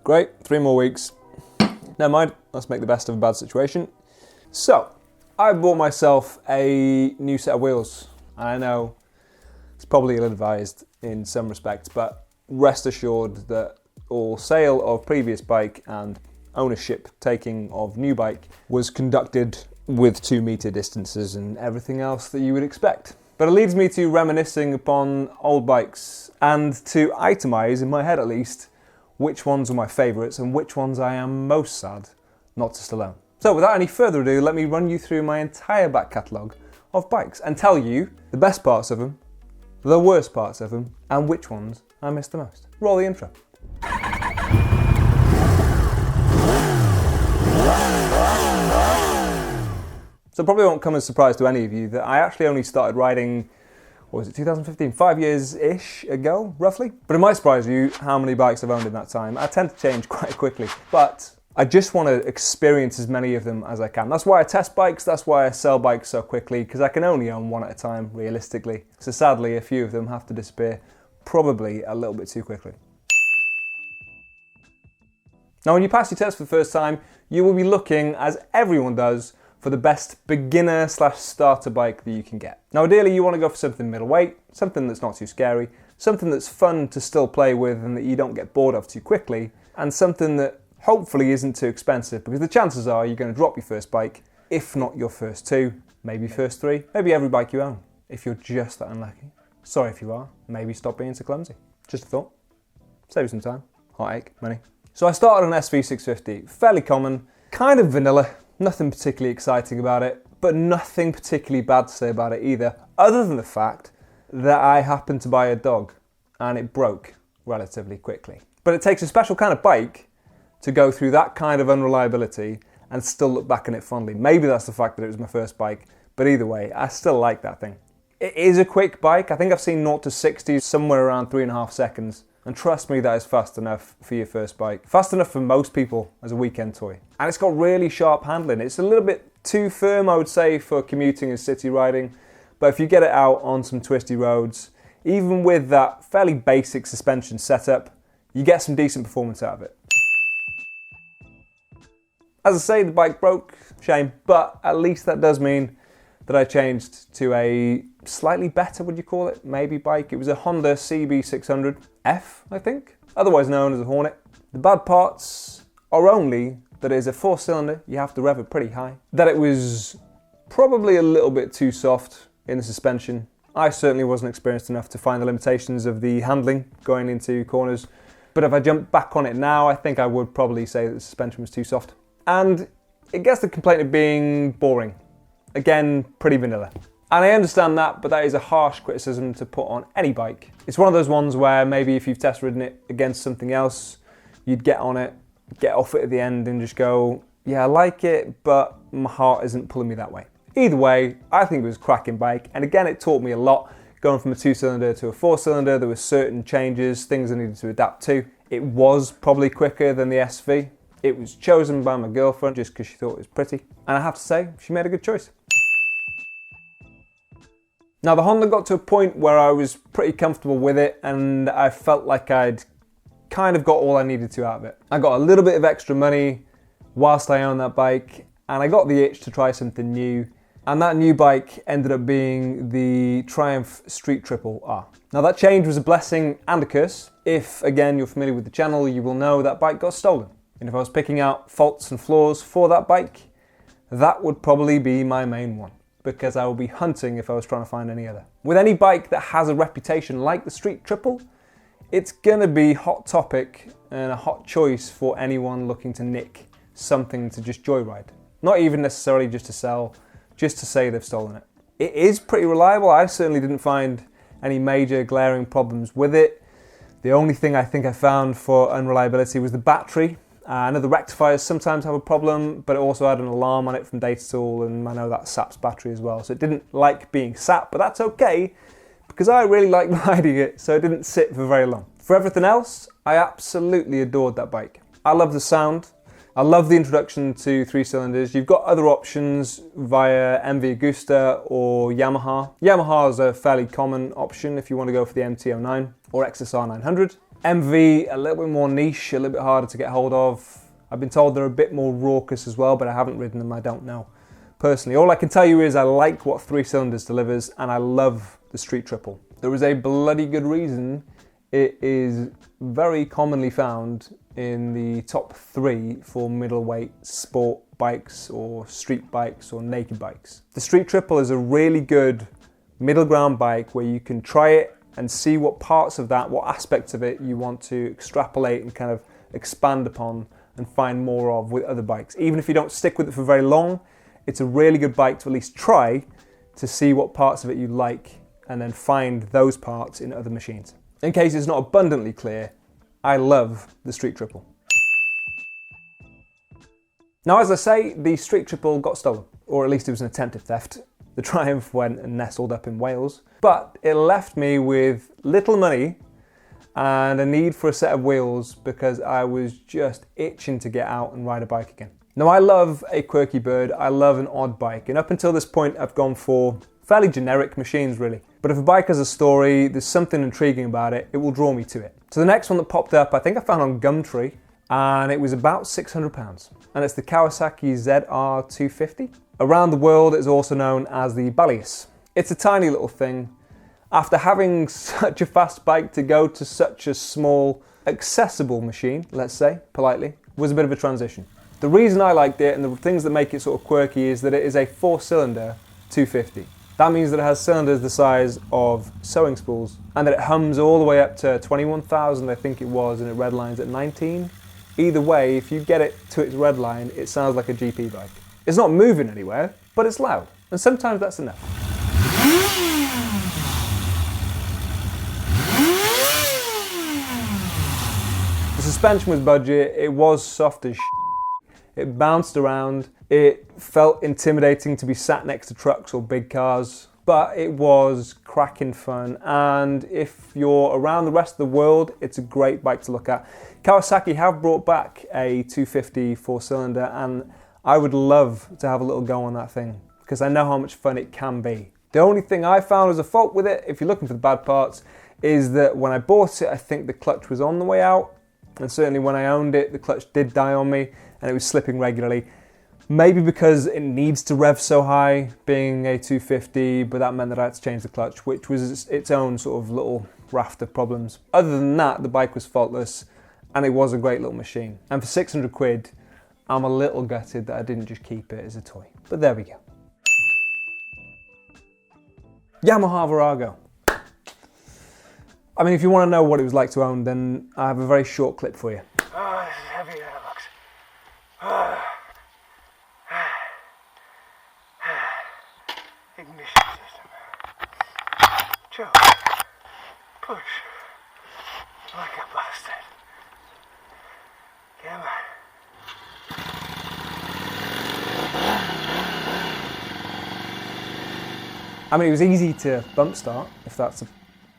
Great, 3 more weeks. Never mind, let's make the best of a bad situation. So, I bought myself a new set of wheels. I know it's probably ill-advised in some respects, but rest assured that all sale of previous bike and ownership taking of new bike was conducted with 2 meter distances and everything else that you would expect. But it leads me to reminiscing upon old bikes and to itemize, in my head at least, which ones are my favourites and which ones I am most sad not to still own. So without any further ado, let me run you through my entire back catalogue of bikes and tell you the best parts of them, the worst parts of them, and which ones I miss the most. Roll the intro. So it probably won't come as a surprise to any of you that I actually only started riding, what was it, 2015? 5 years-ish ago, roughly. But it might surprise you how many bikes I've owned in that time. I tend to change quite quickly, but I just want to experience as many of them as I can. That's why I test bikes, that's why I sell bikes so quickly, because I can only own one at a time, realistically. So sadly, a few of them have to disappear, probably a little bit too quickly. Now, when you pass your test for the first time, you will be looking, as everyone does, for the best beginner/starter bike that you can get. Now, ideally, you want to go for something middleweight, something that's not too scary, something that's fun to still play with and that you don't get bored of too quickly, and something that hopefully isn't too expensive, because the chances are you're going to drop your first bike, if not your first 2, maybe first 3, maybe every bike you own, if you're just that unlucky. Sorry if you are, maybe stop being so clumsy. Just a thought. Save you some time, heartache, money. So I started on SV650, fairly common, kind of vanilla, nothing particularly exciting about it, but nothing particularly bad to say about it either, other than the fact that I happened to buy a dog and it broke relatively quickly. But it takes a special kind of bike to go through that kind of unreliability and still look back on it fondly. Maybe that's the fact that it was my first bike, but either way, I still like that thing. It is a quick bike. I think I've seen 0 to 60 somewhere around 3.5 seconds. And trust me, that is fast enough for your first bike. Fast enough for most people as a weekend toy. And it's got really sharp handling. It's a little bit too firm, I would say, for commuting and city riding. But if you get it out on some twisty roads, even with that fairly basic suspension setup, you get some decent performance out of it. As I say, the bike broke, shame, but at least that does mean that I changed to a slightly better, would you call it, maybe bike. It was a Honda CB600F, I think, otherwise known as a Hornet. The bad parts are only that it is a 4-cylinder, you have to rev it pretty high, that it was probably a little bit too soft in the suspension. I certainly wasn't experienced enough to find the limitations of the handling going into corners, but if I jump back on it now, I think I would probably say that the suspension was too soft. And it gets the complaint of being boring. Again, pretty vanilla. And I understand that, but that is a harsh criticism to put on any bike. It's one of those ones where maybe if you've test ridden it against something else, you'd get on it, get off it at the end and just go, yeah, I like it, but my heart isn't pulling me that way. Either way, I think it was a cracking bike. And again, it taught me a lot. Going from a 2-cylinder to a 4-cylinder, there were certain changes, things I needed to adapt to. It was probably quicker than the SV. It was chosen by my girlfriend just because she thought it was pretty. And I have to say, she made a good choice. Now, the Honda got to a point where I was pretty comfortable with it and I felt like I'd kind of got all I needed to out of it. I got a little bit of extra money whilst I owned that bike and I got the itch to try something new. And that new bike ended up being the Triumph Street Triple R. Now, that change was a blessing and a curse. If, again, you're familiar with the channel, you will know that bike got stolen. And if I was picking out faults and flaws for that bike, that would probably be my main one, because I would be hunting if I was trying to find any other. With any bike that has a reputation like the Street Triple, it's gonna be hot topic and a hot choice for anyone looking to nick something to just joyride. Not even necessarily just to sell, just to say they've stolen it. It is pretty reliable. I certainly didn't find any major glaring problems with it. The only thing I think I found for unreliability was the battery. I know the rectifiers sometimes have a problem, but it also had an alarm on it from Data Tool, and I know that saps battery as well. So it didn't like being sapped, but that's okay, because I really like riding it, so it didn't sit for very long. For everything else, I absolutely adored that bike. I love the sound. I love the introduction to 3-cylinders. You've got other options via MV Agusta or Yamaha. Yamaha is a fairly common option if you want to go for the MT-09 or XSR 900. MV, a little bit more niche, a little bit harder to get hold of. I've been told they're a bit more raucous as well, but I haven't ridden them, I don't know. Personally, all I can tell you is I like what 3 cylinders delivers, and I love the Street Triple. There is a bloody good reason it is very commonly found in the top 3 for middleweight sport bikes or street bikes or naked bikes. The Street Triple is a really good middle ground bike where you can try it and see what parts of that, what aspects of it you want to extrapolate and kind of expand upon and find more of with other bikes. Even if you don't stick with it for very long, it's a really good bike to at least try to see what parts of it you like and then find those parts in other machines. In case it's not abundantly clear, I love the Street Triple. Now, as I say, the Street Triple got stolen, or at least it was an attempted theft. The Triumph went and nestled up in Wales, but it left me with little money and a need for a set of wheels because I was just itching to get out and ride a bike again. Now, I love a quirky bird, I love an odd bike, and up until this point I've gone for fairly generic machines really. But if a bike has a story, there's something intriguing about it, it will draw me to it. So the next one that popped up, I think I found on Gumtree, and it was about £600. And it's the Kawasaki ZR250. Around the world it's also known as the Balius. It's a tiny little thing. After having such a fast bike to go to such a small, accessible machine, let's say, politely, was a bit of a transition. The reason I liked it and the things that make it sort of quirky is that it is a 4-cylinder 250. That means that it has cylinders the size of sewing spools and that it hums all the way up to 21,000, I think it was, and it redlines at 19. Either way, if you get it to its redline, it sounds like a GP bike. It's not moving anywhere, but it's loud, and sometimes that's enough. The suspension was budget, it was soft as shit. It bounced around, it felt intimidating to be sat next to trucks or big cars, but it was cracking fun, and if you're around the rest of the world, it's a great bike to look at. Kawasaki have brought back a 250 4-cylinder, and I would love to have a little go on that thing, because I know how much fun it can be. The only thing I found as a fault with it, if you're looking for the bad parts, is that when I bought it, I think the clutch was on the way out, and certainly when I owned it, the clutch did die on me, and it was slipping regularly. Maybe because it needs to rev so high, being a 250, but that meant that I had to change the clutch, which was its own sort of little raft of problems. Other than that, the bike was faultless, and it was a great little machine. And for 600 quid, I'm a little gutted that I didn't just keep it as a toy. But there we go. Yamaha Virago. I mean, if you want to know what it was like to own, then I have a very short clip for you. Oh, this is heavy as it looks. Ignition system. Joe, push. Like a bastard. Come on. I mean, it was easy to bump start, if that's a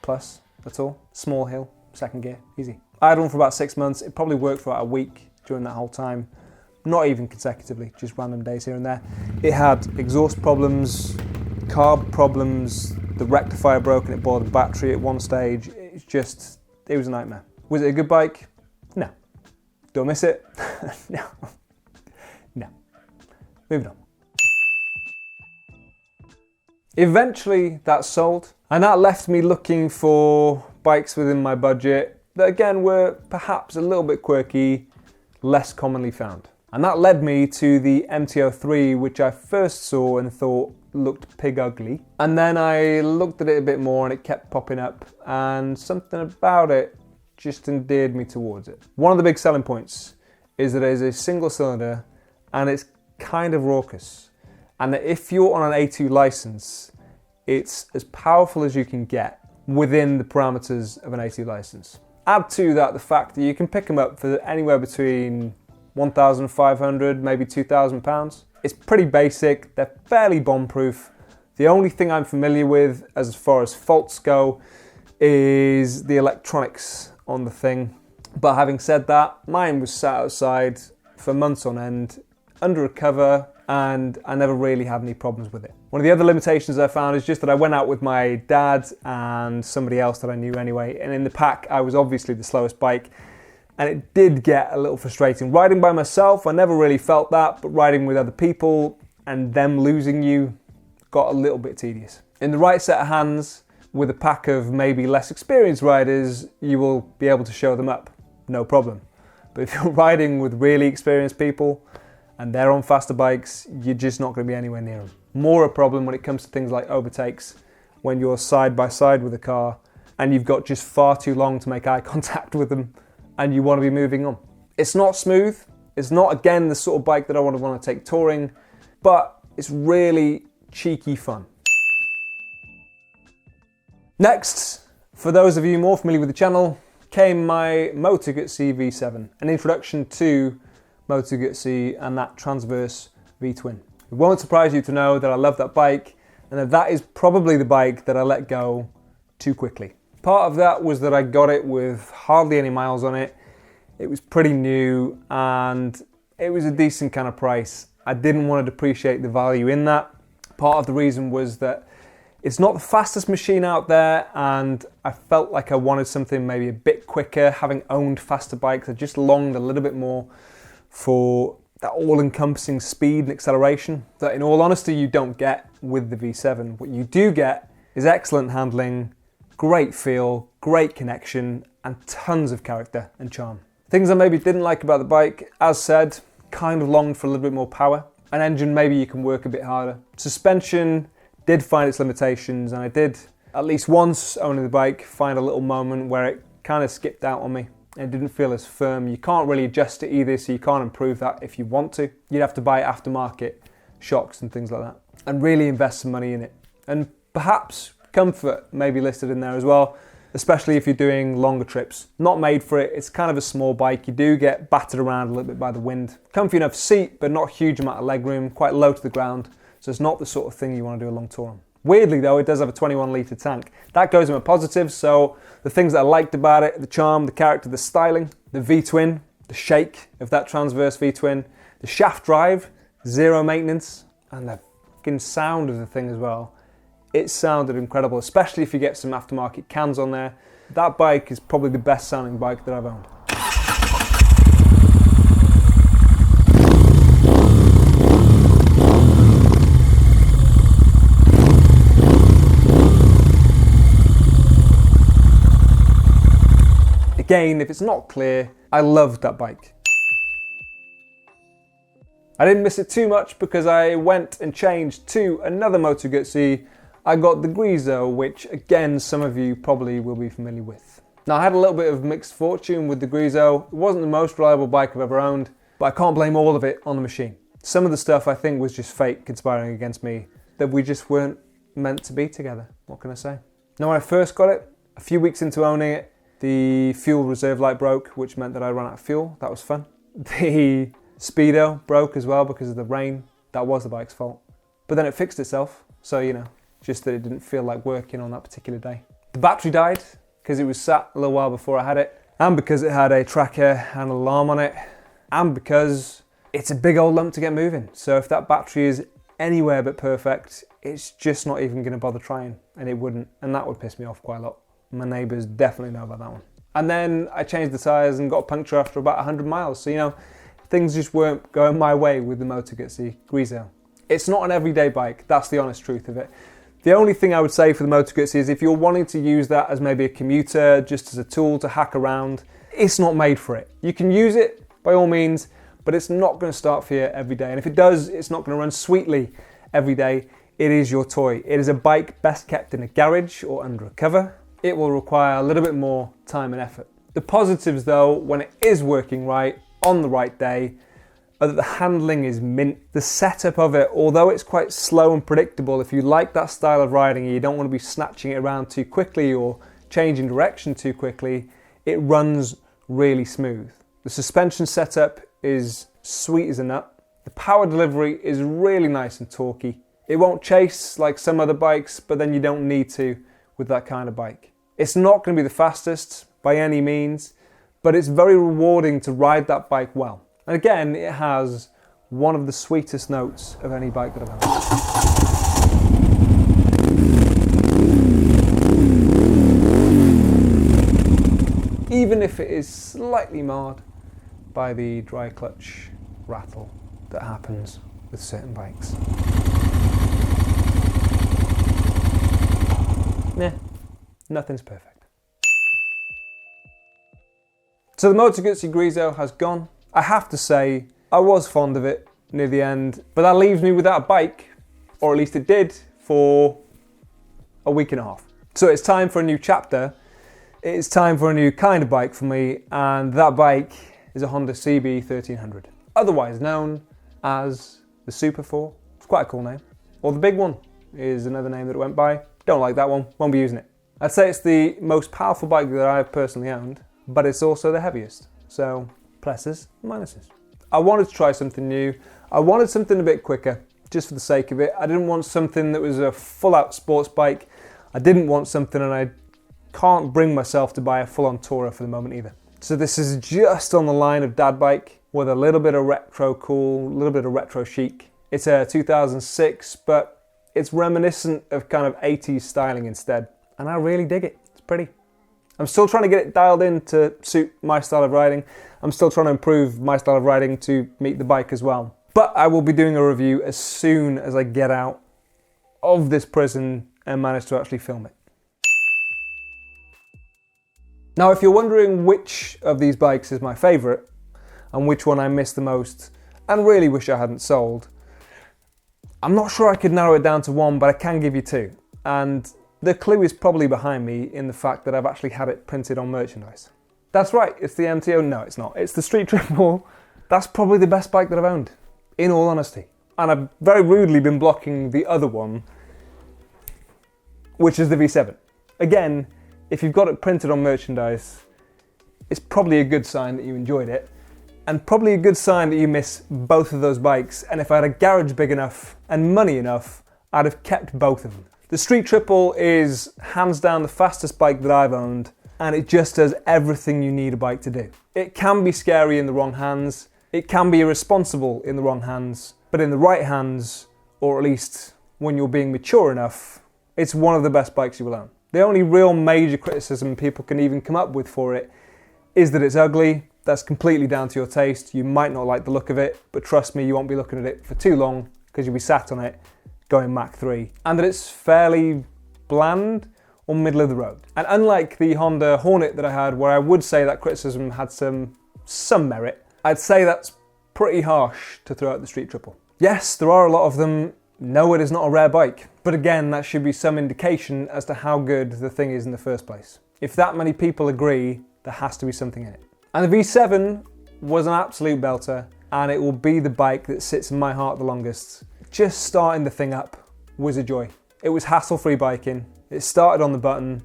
plus at all. Small hill, second gear, easy. I had one for about 6 months. It probably worked for about a week during that whole time. Not even consecutively, just random days here and there. It had exhaust problems, carb problems, the rectifier broke and it boiled the battery at one stage. It was a nightmare. Was it a good bike? No. Do I miss it? No. No. Moving on. Eventually that sold, and that left me looking for bikes within my budget that again were perhaps a little bit quirky, less commonly found. And that led me to the MT-03, which I first saw and thought looked pig ugly. And then I looked at it a bit more and it kept popping up, and something about it just endeared me towards it. One of the big selling points is that it is a single cylinder and it's kind of raucous. And that if you're on an A2 license, it's as powerful as you can get within the parameters of an A2 license. Add to that the fact that you can pick them up for anywhere between £1,500, maybe £2,000. It's pretty basic, they're fairly bomb-proof. The only thing I'm familiar with as far as faults go is the electronics on the thing. But having said that, mine was sat outside for months on end, under a cover, and I never really had any problems with it. One of the other limitations I found is just that I went out with my dad and somebody else that I knew anyway, and in the pack I was obviously the slowest bike, and it did get a little frustrating. Riding by myself, I never really felt that, but riding with other people and them losing you got a little bit tedious. In the right set of hands, with a pack of maybe less experienced riders, you will be able to show them up, no problem. But if you're riding with really experienced people and they're on faster bikes, you're just not going to be anywhere near them. More a problem when it comes to things like overtakes, when you're side by side with a car and you've got just far too long to make eye contact with them and you want to be moving on. It's not smooth. It's not, again, the sort of bike that I want to take touring, but it's really cheeky fun. Next, for those of you more familiar with the channel, came my Moto Guzzi V7, an introduction to Moto Guzzi and that transverse V-twin. It won't surprise you to know that I love that bike and that is probably the bike that I let go too quickly. Part of that was that I got it with hardly any miles on it. It was pretty new and it was a decent kind of price. I didn't want to depreciate the value in that. Part of the reason was that it's not the fastest machine out there and I felt like I wanted something maybe a bit quicker. Having owned faster bikes, I just longed a little bit more for that all-encompassing speed and acceleration that in all honesty you don't get with the V7. What you do get is excellent handling, great feel, great connection and tons of character and charm. Things I maybe didn't like about the bike, as said, kind of longed for a little bit more power. An engine maybe you can work a bit harder. Suspension did find its limitations and I did, at least once owning the bike, find a little moment where it kind of skipped out on me. It didn't feel as firm. You can't really adjust it either, so you can't improve that if you want to. You'd have to buy aftermarket shocks and things like that and really invest some money in it. And perhaps comfort may be listed in there as well, especially if you're doing longer trips. Not made for it, it's kind of a small bike. You do get battered around a little bit by the wind. Comfy enough seat, but not a huge amount of legroom, quite low to the ground. So it's not the sort of thing you want to do a long tour on. Weirdly though, it does have a 21 litre tank. That goes in my positives, so the things that I liked about it, the charm, the character, the styling, the V-twin, the shake of that transverse V-twin, the shaft drive, zero maintenance, and the fucking sound of the thing as well. It sounded incredible, especially if you get some aftermarket cans on there. That bike is probably the best sounding bike that I've owned. Again, if it's not clear, I loved that bike. I didn't miss it too much because I went and changed to another Moto Guzzi. I got the Grizzo, which again, some of you probably will be familiar with. Now I had a little bit of mixed fortune with the Grizzo. It wasn't the most reliable bike I've ever owned, but I can't blame all of it on the machine. Some of the stuff I think was just fate conspiring against me, that we just weren't meant to be together. What can I say? Now when I first got it, a few weeks into owning it, the fuel reserve light broke, which meant that I ran out of fuel. That was fun. The speedo broke as well because of the rain. That was the bike's fault. But then it fixed itself, so you know, just that it didn't feel like working on that particular day. The battery died because it was sat a little while before I had it, and because it had a tracker and alarm on it, and because it's a big old lump to get moving. So if that battery is anywhere but perfect, it's just not even going to bother trying, and it wouldn't, and that would piss me off quite a lot. My neighbours definitely know about that one. And then I changed the tyres and got a puncture after about 100 miles. So, you know, things just weren't going my way with the Moto Guzzi Grizzo. It's not an everyday bike, that's the honest truth of it. The only thing I would say for the Moto Guzzi is if you're wanting to use that as maybe a commuter, just as a tool to hack around, it's not made for it. You can use it by all means, but it's not going to start for you every day. And if it does, it's not going to run sweetly every day. It is your toy. It is a bike best kept in a garage or under a cover. It will require a little bit more time and effort. The positives though, when it is working right, on the right day, are that the handling is mint. The setup of it, although it's quite slow and predictable, if you like that style of riding and you don't want to be snatching it around too quickly or changing direction too quickly, it runs really smooth. The suspension setup is sweet as a nut. The power delivery is really nice and torquey. It won't chase like some other bikes, but then you don't need to with that kind of bike. It's not going to be the fastest by any means, but it's very rewarding to ride that bike well. And again, it has one of the sweetest notes of any bike that I've owned. if it is slightly marred by the dry clutch rattle that happens with certain bikes. Nah, nothing's perfect. So the Moto Guzzi Grizzo has gone. I have to say, I was fond of it near the end, but that leaves me without a bike, or at least it did, for a week and a half. So it's time for a new chapter. It's time for a new kind of bike for me, and that bike is a Honda CB 1300, otherwise known as the Super 4. It's quite a cool name. Or the Big One is another name that it went by. Don't like that one, won't be using it. I'd say it's the most powerful bike that I've personally owned, but it's also the heaviest. So, pluses and minuses. I wanted to try something new. I wanted something a bit quicker, just for the sake of it. I didn't want something that was a full-out sports bike. I didn't want something, and I can't bring myself to buy a full-on tourer for the moment either. So this is just on the line of dad bike with a little bit of retro cool, a little bit of retro chic. It's a 2006, but it's reminiscent of kind of 80s styling instead. And I really dig it. It's pretty. I'm still trying to get it dialed in to suit my style of riding. I'm still trying to improve my style of riding to meet the bike as well. But I will be doing a review as soon as I get out of this prison and manage to actually film it. Now, if you're wondering which of these bikes is my favourite and which one I miss the most and really wish I hadn't sold, I'm not sure I could narrow it down to one, but I can give you two. And the clue is probably behind me in the fact that I've actually had it printed on merchandise. That's right, it's the MTO. No, it's not. It's the Street Triple. That's probably the best bike that I've owned, in all honesty. And I've very rudely been blocking the other one, which is the V7. Again, if you've got it printed on merchandise, it's probably a good sign that you enjoyed it, and probably a good sign that you miss both of those bikes. And if I had a garage big enough and money enough, I'd have kept both of them. The Street Triple is hands down the fastest bike that I've owned, and it just does everything you need a bike to do. It can be scary in the wrong hands, it can be irresponsible in the wrong hands, but in the right hands, or at least when you're being mature enough, it's one of the best bikes you will own. The only real major criticism people can even come up with for it is that it's ugly. That's completely down to your taste. You might not like the look of it, but trust me, you won't be looking at it for too long because you'll be sat on it going Mach 3. And that it's fairly bland or middle of the road. And unlike the Honda Hornet that I had, where I would say that criticism had some merit, I'd say that's pretty harsh to throw at the Street Triple. Yes, there are a lot of them. No, it is not a rare bike. But again, that should be some indication as to how good the thing is in the first place. If that many people agree, there has to be something in it. And the V7 was an absolute belter, and it will be the bike that sits in my heart the longest. Just starting the thing up was a joy. It was hassle-free biking. It started on the button.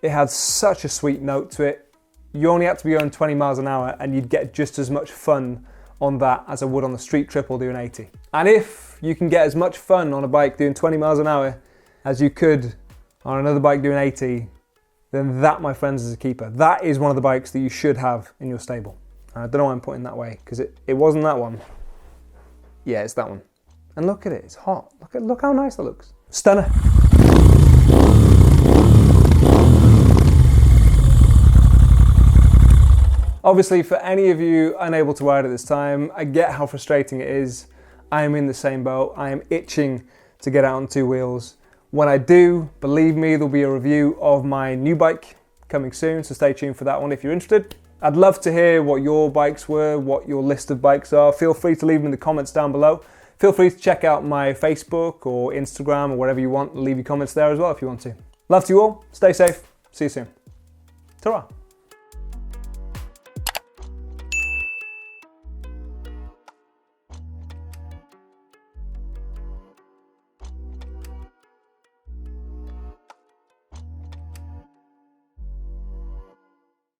It had such a sweet note to it. You only had to be going 20 miles an hour and you'd get just as much fun on that as I would on the Street Triple doing 80. And if you can get as much fun on a bike doing 20 miles an hour as you could on another bike doing 80, then that, my friends, is a keeper. That is one of the bikes that you should have in your stable. I don't know why I'm putting that way, because it wasn't that one. Yeah, it's that one. And look at it, it's hot. Look how nice that looks. Stunner. Obviously, for any of you unable to ride at this time, I get how frustrating it is. I am in the same boat. I am itching to get out on two wheels. When I do, believe me, there'll be a review of my new bike coming soon, so stay tuned for that one if you're interested. I'd love to hear what your bikes were, what your list of bikes are. Feel free to leave them in the comments down below. Feel free to check out my Facebook or Instagram or wherever you want. Leave your comments there as well if you want to. Love to you all. Stay safe. See you soon. Ta-ra.